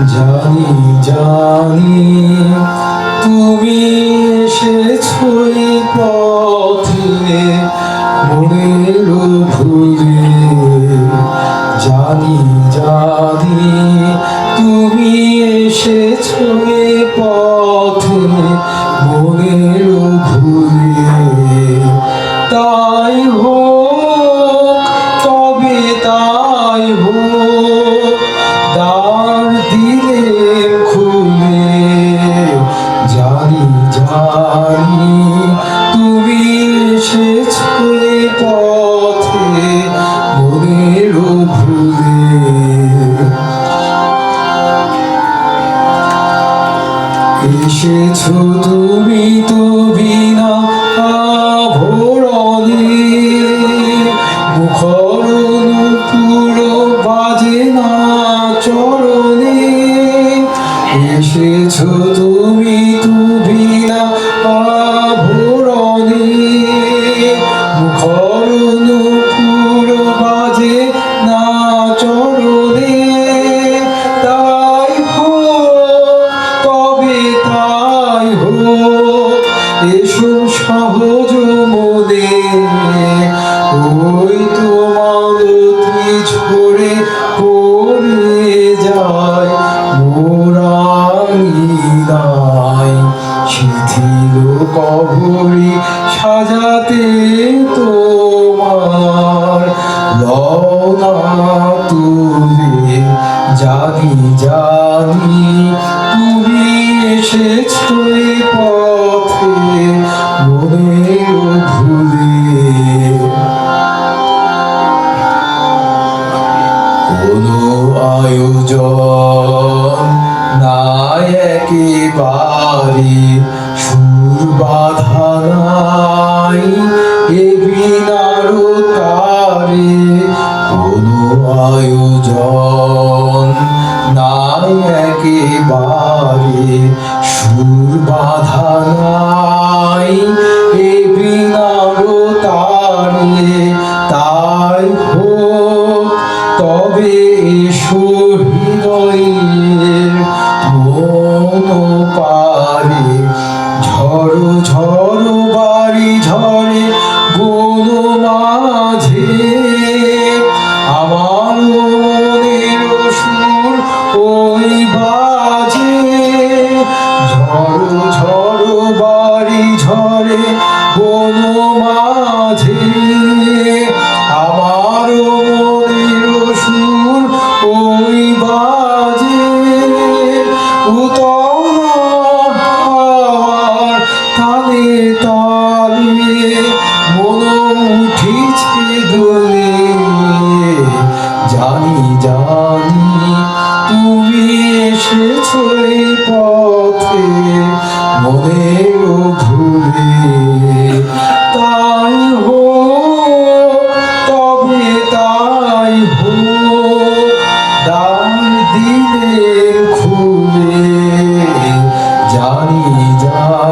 জানি জানি তুমি এসেছো এই পথে মনের ভুলে। জানি জানি তুমি এসেছো এই পথে মনের ভুলে। তাই হোক তবে তাই হোক দ্বার দিলে খুলে। জানি জানি তুমি এসেছো এই পথে মনের ভুলে। এসেছো তুমি তো বিনা আভরণে, মুখর নূপুর বাজে না চরণে। এসেছো তুমি তো বিনা আভরণে, মুখর নূপুর বাজে না চরণে। তাই হোক তবে তাই হোক এসো সহজ মনে। ওই তো মালতী ঝরে পড়ে যায় মোরাঙ্গিনায়। শিথিল কবরী সাজাতে তোমার লওনা তুলে। জানি জানি তুমি এসেছো এই পথে মনের ভুলে। কোনো আয়োজন নাই একেবারে, সুর বাধা নাই এ বীণার তারে। কোনো আয়োজন নাই একেবারে, সুর বাধা নাই এ বীণার তারে। তাই হোক তবে এসো হৃদয়ের মন পারে। ঝড়ো ঝড়ো বাড়ি ঝরে বন মাঝে, আমার মনের সুর ওই বাজে। ঝড়ো ঝড়ো বাড়ি ঝরে বন মাঝে, আমার মনের সুর ওই বাজে। উতলা হাওয়ার তালে তালে মন উঠিছে দোলে। জানি জানি তুমি এসেছো এই পথে মনের ভুলে। তাই হোক তবে তাই হোক দ্বার দিলে খুলে। জানি জানি